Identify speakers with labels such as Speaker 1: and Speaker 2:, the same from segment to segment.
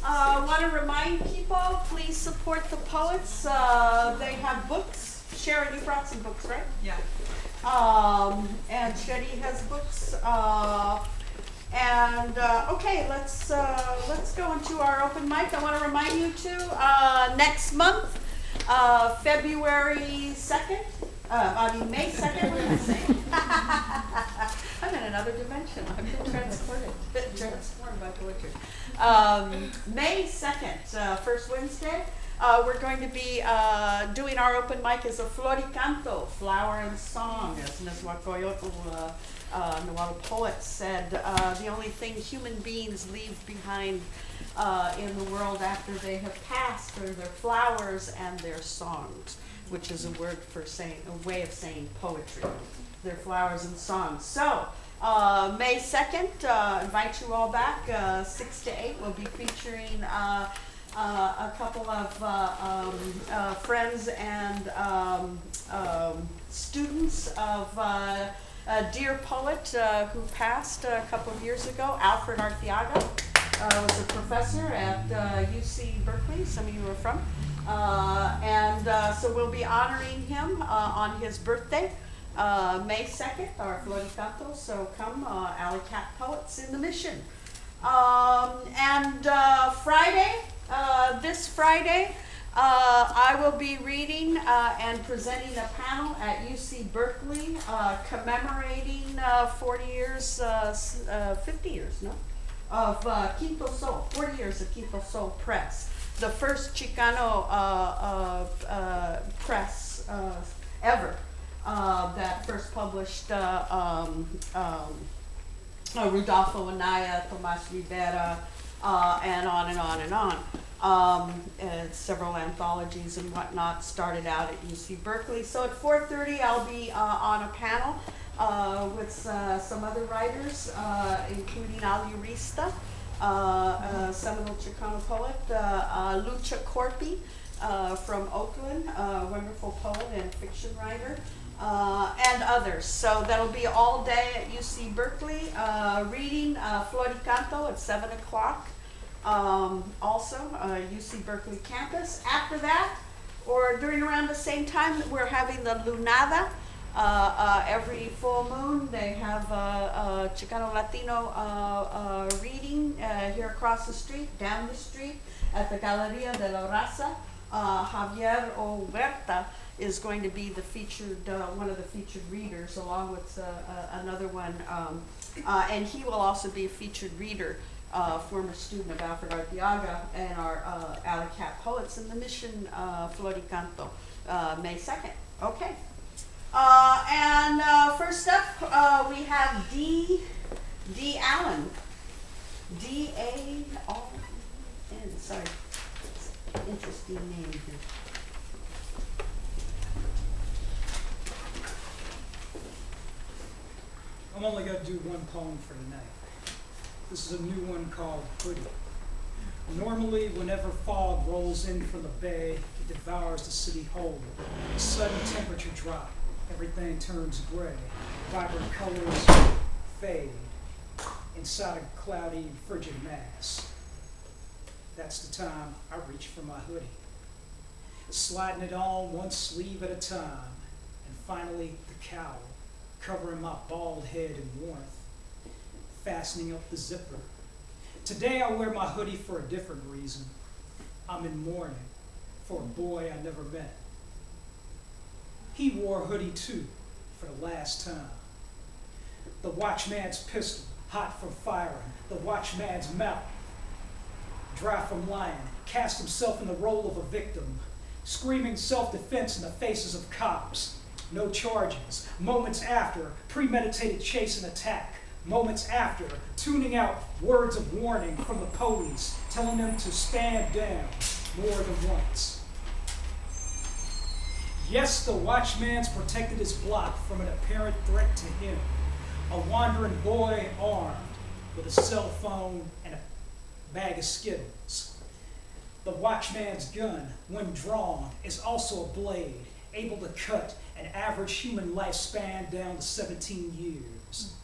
Speaker 1: I want to remind people, please support the poets. They have books. Sharon, you brought some books, right?
Speaker 2: Yeah.
Speaker 1: And Shetty has books. Okay, let's go into our open mic. I want to remind you too, next month, February 2nd, May 2nd, what am I saying? I'm in another dimension. I've been transformed by poetry. May 2nd, first Wednesday, we're going to be doing our open mic as a floricanto, flower and song, as Ms. Wakoyoko, Nahuatl poet said, the only thing human beings leave behind in the world after they have passed are their flowers and their songs, which is a word for saying, a way of saying poetry, their flowers and songs. So, May 2nd, invite you all back, 6 to 8, we'll be featuring a couple of friends and students of a dear poet who passed a couple of years ago, Alfred Arteaga, was a professor at UC Berkeley, some of you are from, so we'll be honoring him on his birthday, May 2nd, our Floricanto, so come, Alley Cat Poets in the Mission. Friday, this Friday, I will be reading and presenting a panel at UC Berkeley commemorating 40 years, 50 years, no? Of Quinto Sol, 40 years of Quinto Sol Press, the first Chicano press ever that first published Rudolfo Anaya, Tomas Rivera, and on and on and on. Several anthologies and whatnot started out at UC Berkeley. So at 4:30 I'll be on a panel with some other writers, including Aliurista, seminal Chicano poet, Lucha Corpi from Oakland, wonderful poet and fiction writer, and others. So that'll be all day at UC Berkeley, reading Floricanto at 7 o'clock. Also, UC Berkeley campus. After that, or during around the same time, we're having the Lunada. Every full moon, they have a Chicano Latino reading here across the street, down the street, at the Galeria de la Raza. Javier Huerta is going to be the featured, one of the featured readers, along with another one, and he will also be a featured reader. Former student of Alfred Arteaga and our Alley Cat Poets in the Mission Floricanto, May 2nd. Okay. First up, we have D. Allen. D-A-R-N. Sorry. Interesting name here.
Speaker 3: I'm only going to do one poem for tonight. This is a new one called Hoodie. Normally, whenever fog rolls in from the bay, it devours the city whole. A sudden temperature drop, everything turns gray. Vibrant colors fade inside a cloudy, frigid mass. That's the time I reach for my hoodie, sliding it on one sleeve at a time, and finally the cowl, covering my bald head in warmth, fastening up the zipper. Today I wear my hoodie for a different reason. I'm in mourning for a boy I never met. He wore a hoodie too, for the last time. The watchman's pistol, hot from firing. The watchman's mouth, dry from lying, cast himself in the role of a victim, screaming self-defense in the faces of cops. No charges. Moments after, premeditated chase and attack. Moments after, tuning out words of warning from the police, telling them to stand down more than once. Yes, the watchman's protected his block from an apparent threat to him. A wandering boy armed with a cell phone and a bag of Skittles. The watchman's gun, when drawn, is also a blade, able to cut an average human lifespan down to 17 years.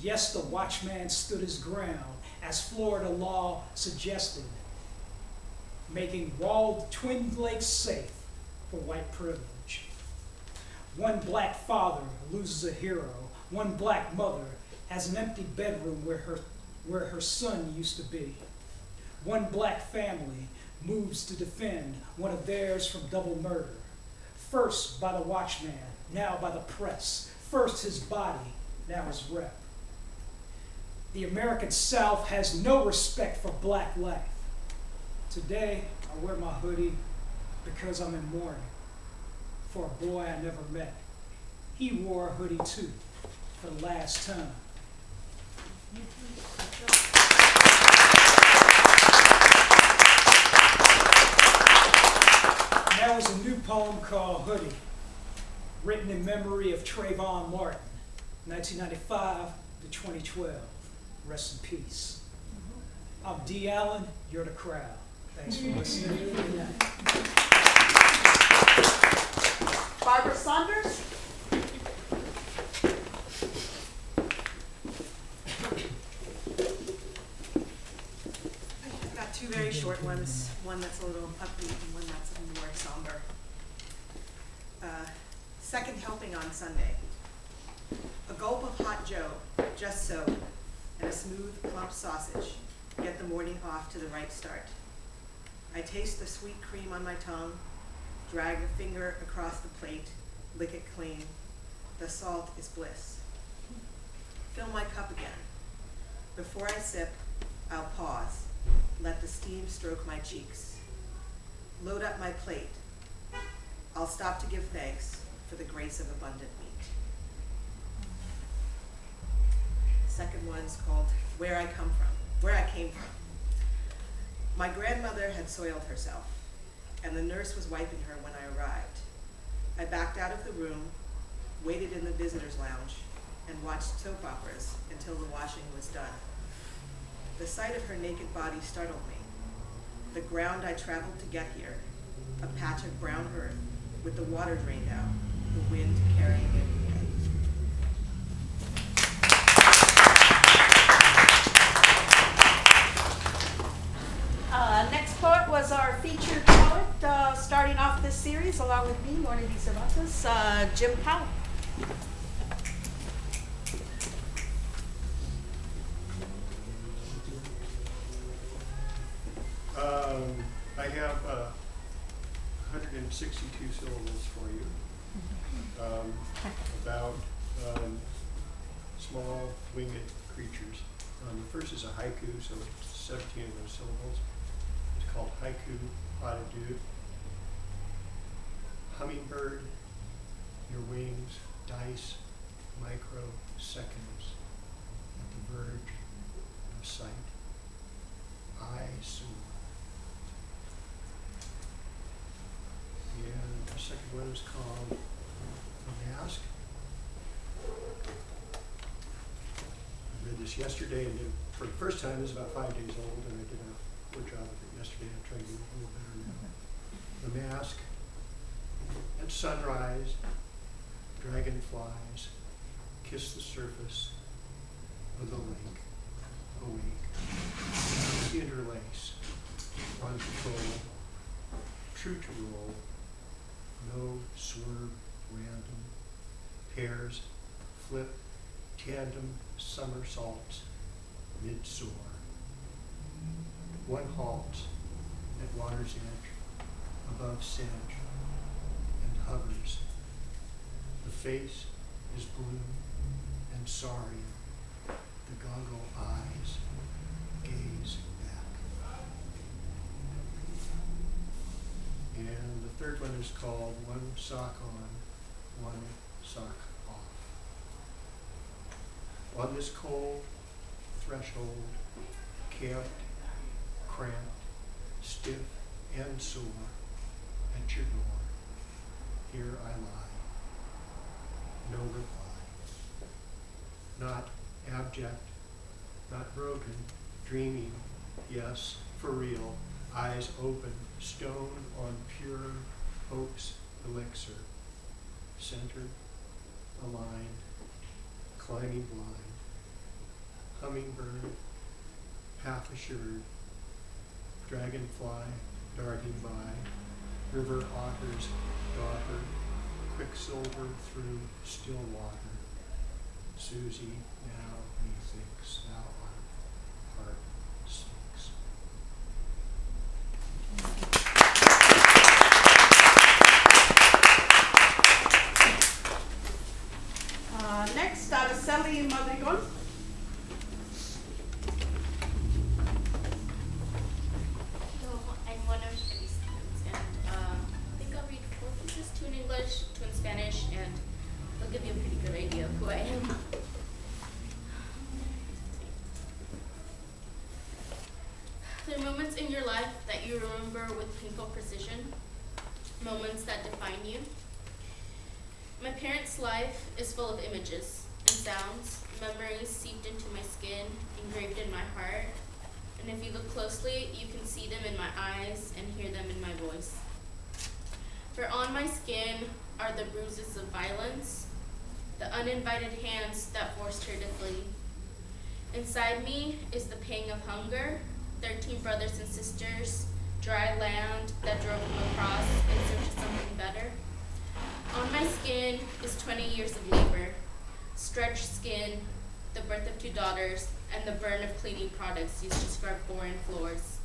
Speaker 3: Yes, the watchman stood his ground, as Florida law suggested. making walled Twin Lakes safe for white privilege. One black father loses a hero. One black mother has an empty bedroom where her son used to be. One black family moves to defend one of theirs from double murder. First by the watchman, now by the press. First his body, now his rep. The American South has no respect for black life. Today, I wear my hoodie because I'm in mourning for a boy I never met. He wore a hoodie too, for the last time. That was a new poem called Hoodie, written in memory of Trayvon Martin, 1995 to 2012. Rest in peace. I'm D. Allen, you're the crowd. Thanks for listening.
Speaker 1: Barbara Saunders?
Speaker 2: I've got two very short ones, one that's a little upbeat and one that's more somber. Second helping on Sunday. A gulp of hot joe, just so, and a smooth, plump sausage get the morning off to the right start. I taste the sweet cream on my tongue, drag a finger across the plate, lick it clean. The salt is bliss. Fill my cup again. Before I sip, I'll pause, let the steam stroke my cheeks. Load up my plate. I'll stop to give thanks for the grace of abundant meat. Second one's called Where I Came From. My grandmother had soiled herself, and the nurse was wiping her when I arrived. I backed out of the room, waited in the visitor's lounge, and watched soap operas until the washing was done. The sight of her naked body startled me. The ground I traveled to get here, a patch of brown earth with the water drained out, the wind carrying it away.
Speaker 1: Next poet was our featured poet, starting off this series, along with me, Lorna D. Cervantes, Jim Powell.
Speaker 4: I have 162 syllables for you about small winged creatures. The first is a haiku, so it's 17 of those syllables. It's called Haiku Pas de Deux. Hummingbird, your wings dice microseconds at the verge of sight. I soar. And the second one is called The Mask. I read this yesterday and did, for the first time, this is about 5 days old, and I did a poor job of it yesterday. I'm trying to do it a little better now. The Mask. At sunrise, dragonflies kiss the surface of the lake, awake. Interlace, on patrol, true to roll, no swerve random, pairs, flip, tandem, somersaults, mid-soar. One halts at water's edge, above sedge, and hovers. The face is blue and sorry, the goggle eyes gaze back. And the third one is called One Sock On, One Sock Off. On this cold threshold, camped, cramped, stiff and sore, at your door, here I lie, no reply. Not abject, not broken, dreaming, yes, for real, eyes open, stone on pure hope's elixir, centered, aligned, climbing blind, hummingbird, half assured, dragonfly, darting by, river otters daughter, quicksilver through still water. Susie, now methinks thou art heart sinks.
Speaker 1: Next, Araceli Madrigon.
Speaker 5: So I'm one of Hoodie students, and I think I'll read 4 pieces, 2 in English, 2 in Spanish, and they'll give you a pretty good idea of who I am. There are moments in your life that you remember with painful precision, moments that define you. My parents' life is full of images and sounds, memories seeped into my skin, engraved in my heart. And if you look closely, you can see them in my eyes and hear them in my voice. For on my skin are the bruises of violence, the uninvited hands that forced her to flee. Inside me is the pang of hunger, 13 brothers and sisters, dry land that drove them across in search of something better. On my skin is 20 years of labor, stretched skin, the birth of 2 daughters, and the burn of cleaning products used to scrub foreign floors.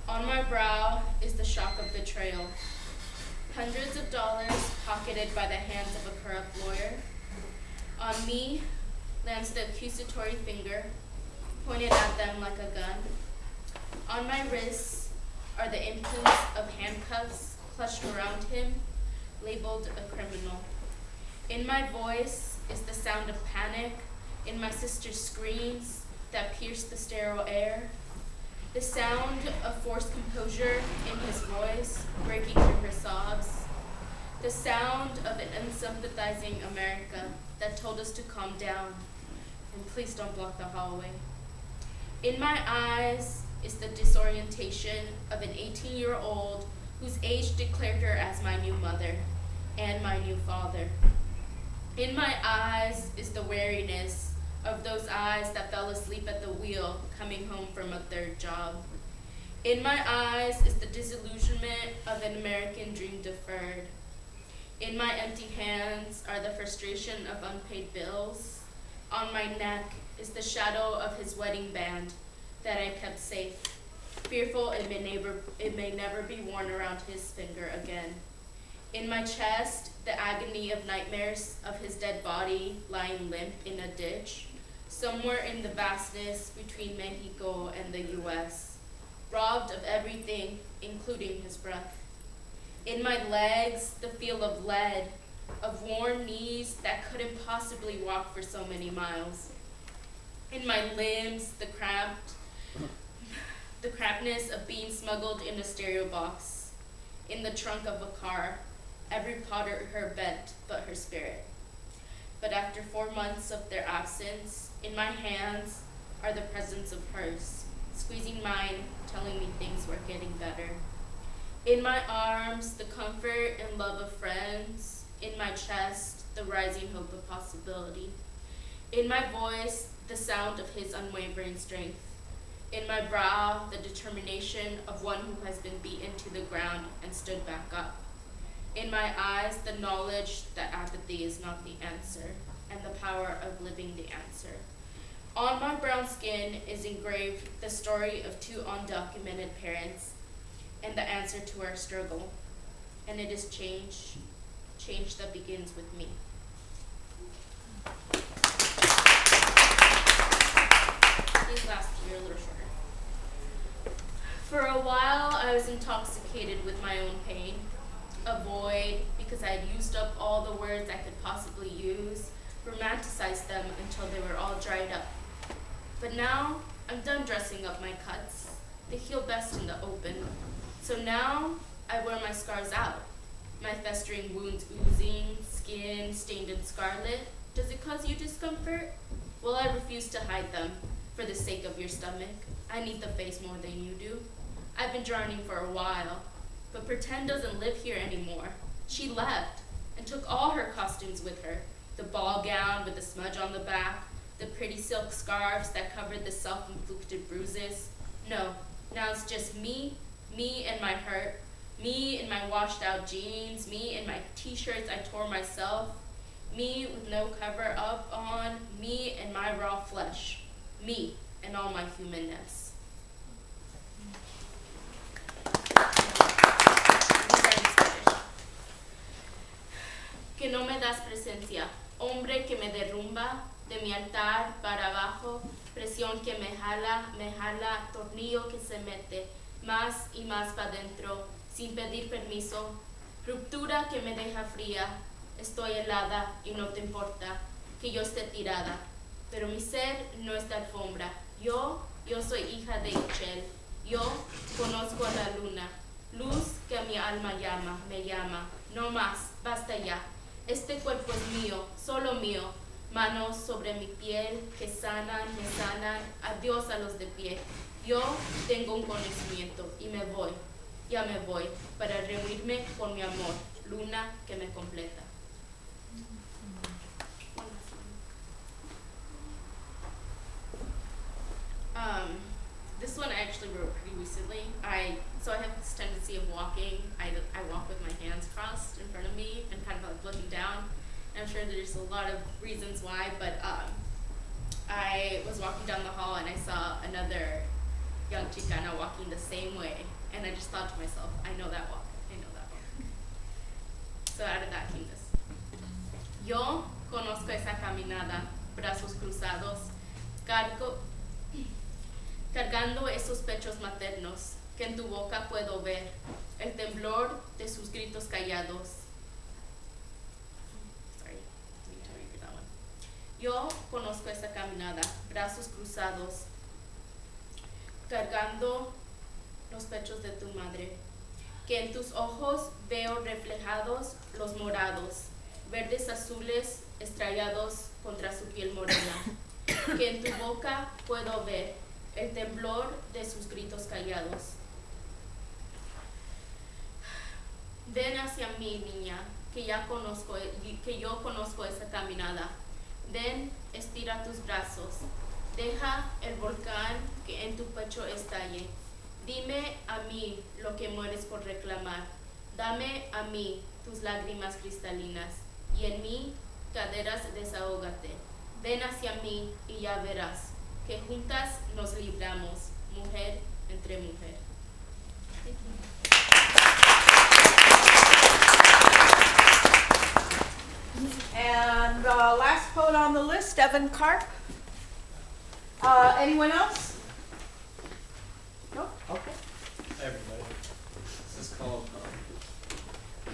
Speaker 5: On my brow is the shock of betrayal, hundreds of dollars pocketed by the hands of a corrupt lawyer. On me lands the accusatory finger, pointed at them like a gun. On my wrists are the imprints of handcuffs clutched around him, labeled a criminal. In my voice is the sound of panic, in my sister's screams that pierce the sterile air. The sound of forced composure in his voice, breaking through her sobs. The sound of an unsympathizing America that told us to calm down and please don't block the hallway. In my eyes is the disorientation of an 18-year-old whose age declared her as my new mother and my new father. In my eyes is the wariness of those eyes that fell asleep at the wheel coming home from a 3rd job. In my eyes is the disillusionment of an American dream deferred. In my empty hands are the frustration of unpaid bills. On my neck is the shadow of his wedding band that I kept safe, fearful it may never be worn around his finger again. In my chest, the agony of nightmares of his dead body lying limp in a ditch, somewhere in the vastness between Mexico and the US, robbed of everything, including his breath. In my legs, the feel of lead, of worn knees that couldn't possibly walk for so many miles. In my limbs, the crampness of being smuggled in a stereo box, in the trunk of a car, every part of her bent but her spirit. But after 4 months of their absence, in my hands are the presence of hers, squeezing mine, telling me things were getting better. In my arms, the comfort and love of friends. In my chest, the rising hope of possibility. In my voice, the sound of his unwavering strength. In my brow, the determination of one who has been beaten to the ground and stood back up. In my eyes, the knowledge that apathy is not the answer, and the power of living the answer. On my brown skin is engraved the story of 2 undocumented parents and the answer to our struggle. And it is change that begins with me. These last 2 are a little shorter. For a while, I was intoxicated with my own pain. A void, because I had used up all the words I could possibly use, romanticized them until they were all dried up. But now, I'm done dressing up my cuts. They heal best in the open. So now, I wear my scars out. My festering wounds oozing, skin stained in scarlet. Does it cause you discomfort? Well, I refuse to hide them, for the sake of your stomach. I need the face more than you do. I've been drowning for a while, but pretend doesn't live here anymore. She left, and took all her costumes with her. The ball gown with the smudge on the back, the pretty silk scarves that covered the self-inflicted bruises. No, now it's just me me and my hurt, me in my washed out jeans, me in my t-shirts I tore myself, me with no cover up on, me and my raw flesh, me and all my humanness. Que no me das presencia, hombre que me derrumba de mi altar para abajo, presión que me jala, tornillo que se mete más y más para adentro, sin pedir permiso, ruptura que me deja fría, estoy helada y no te importa que yo esté tirada, pero mi ser no es de alfombra, yo soy hija de Michelle, yo conozco a la luna, luz que a mi alma me llama, no más, basta ya, este cuerpo es mío, solo mío, manos sobre mi piel que sanan, me sanan, adiós a los de pie. Yo tengo un conocimiento y me voy, ya me voy, para reunirme con mi amor, luna que me completa. This one I actually wrote pretty recently. So I have this tendency of walking. I walk with my hands crossed in front of me and kind of like looking down. I'm sure there's a lot of reasons why, but I was walking down the hall and I saw another young Chicana walking the same way, and I just thought to myself, I know that walk. So out of that came this. Yo conozco esa caminada, brazos cruzados, cargando esos pechos maternos que en tu boca puedo ver, el temblor de sus gritos callados. Yo conozco esa caminada, brazos cruzados, cargando los pechos de tu madre, que en tus ojos veo reflejados los morados, verdes azules estrellados contra su piel morena, que en tu boca puedo ver el temblor de sus gritos callados. Ven hacia mí, niña, que yo conozco esa caminada. Ven, estira tus brazos, deja el volcán que en tu pecho estalle. Dime a mí lo que mueres por reclamar. Dame a mí tus lágrimas cristalinas y en mí caderas desahógate. Ven hacia mí y ya verás que juntas nos libramos, mujer entre mujer.
Speaker 1: And last poet on the list, Evan Karp. Anyone else? No? Okay.
Speaker 6: Hi everybody. This is called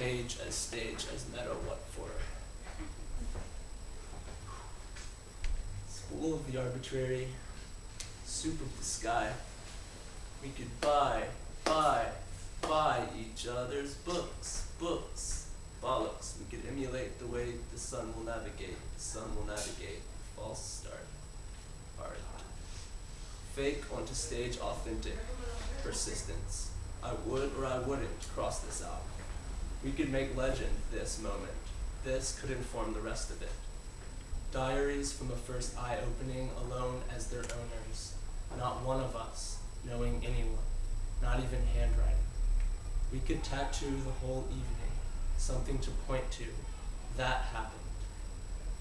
Speaker 6: Age as Stage as Meta What For. School of the Arbitrary, soup of the sky. We could buy each other's books, bollocks. We could emulate the way the sun will navigate, false start, art. Fake onto stage, authentic, persistence. I would or I wouldn't cross this out. We could make legend this moment. This could inform the rest of it. Diaries from a first eye-opening alone as their owners. Not one of us knowing anyone, not even handwriting. We could tattoo the whole evening, something to point to. That happened.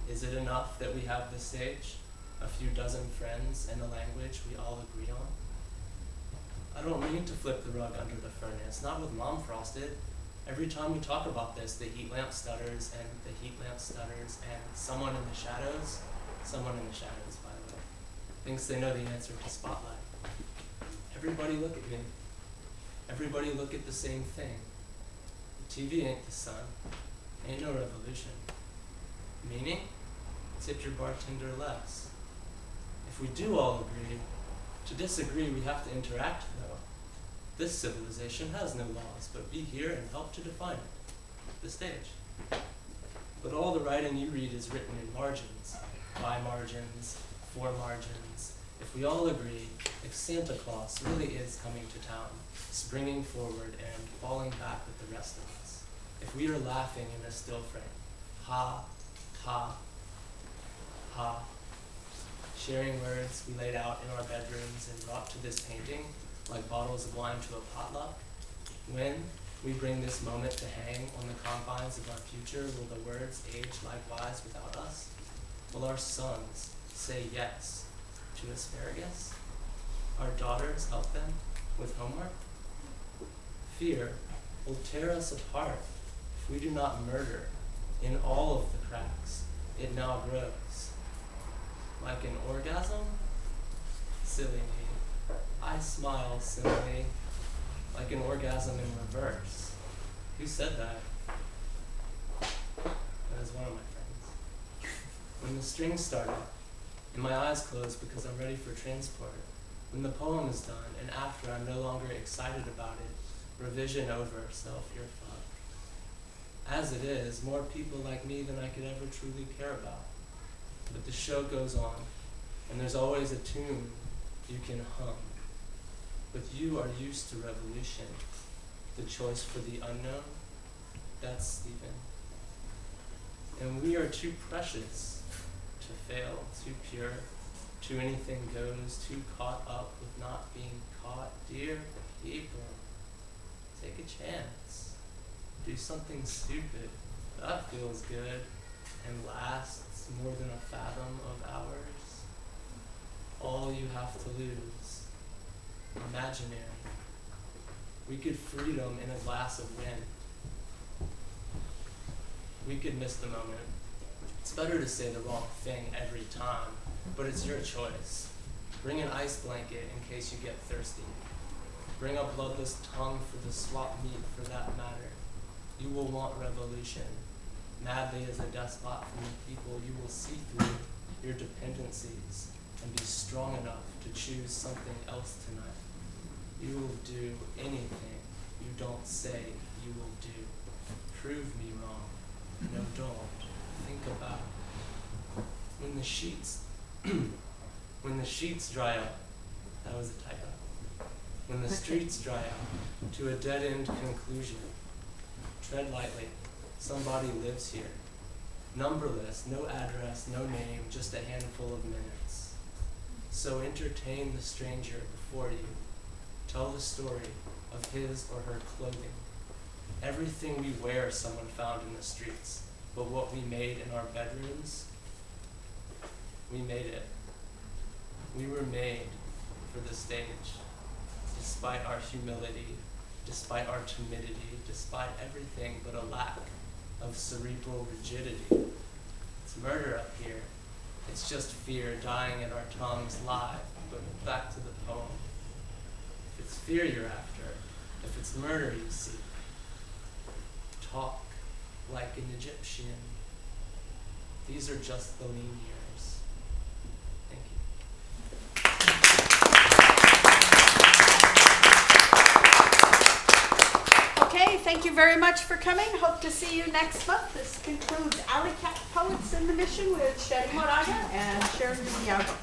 Speaker 6: Is it enough that we have the stage? A few dozen friends and a language we all agree on? I don't mean to flip the rug under the furnace, not with Mom frosted. Every time we talk about this, the heat lamp stutters, and someone in the shadows, by the way, thinks they know the answer to Spotlight. Everybody look at me. Everybody look at the same thing. The TV ain't the sun. Ain't no revolution. Meaning? Tip your bartender less. If we do all agree, to disagree we have to interact though. This civilization has no laws, but be here and help to define it. The stage. But all the writing you read is written in margins, by margins, for margins. If we all agree, if Santa Claus really is coming to town, springing forward and falling back with the rest of us, if we are laughing in a still frame, ha, ha, ha, sharing words we laid out in our bedrooms and brought to this painting, like bottles of wine to a potluck? When we bring this moment to hang on the confines of our future, will the words age likewise without us? Will our sons say yes to asparagus? Our daughters help them with homework? Fear will tear us apart if we do not murder in all of the cracks it now grows. Like an orgasm? Silly me. I smile silly, like an orgasm in reverse. Who said that? That is one of my friends. When the strings start up, and my eyes close because I'm ready for transport, when the poem is done, and after I'm no longer excited about it, revision over, self, you're fucked. As it is, more people like me than I could ever truly care about. But the show goes on, and there's always a tune you can hum. But you are used to revolution, the choice for the unknown. That's Stephen. And we are too precious to fail, too pure, too anything goes, too caught up with not being caught. Dear people, take a chance. Do something stupid. That feels good and lasts more than a fathom of hours. All you have to lose. Imaginary. We could freedom in a glass of wind. We could miss the moment. It's better to say the wrong thing every time, but it's your choice. Bring an ice blanket in case you get thirsty. Bring a bloodless tongue for the swap meat for that matter. You will want revolution. Madly as a despot from the people, you will see through your dependencies and be strong enough to choose something else tonight. You will do anything you don't say you will do. Prove me wrong. No, don't. Think about it. When the sheets dry up, that was a typo. When the streets dry up to a dead-end conclusion, tread lightly. Somebody lives here. Numberless, no address, no name, just a handful of minutes. So entertain the stranger before you. Tell the story of his or her clothing. Everything we wear someone found in the streets, but what we made in our bedrooms, we made it. We were made for the stage, despite our humility, despite our timidity, despite everything but a lack of cerebral rigidity. It's murder up here. It's just fear dying in our tongues live, but back to the poem. If it's fear you're after, if it's murder you seek, talk like an Egyptian. These are just the lean years. Thank you.
Speaker 1: Okay, thank you very much for coming. Hope to see you next month. This concludes Alley Cat Poets in the Mission with Sherry Moraga and Sharon Diago.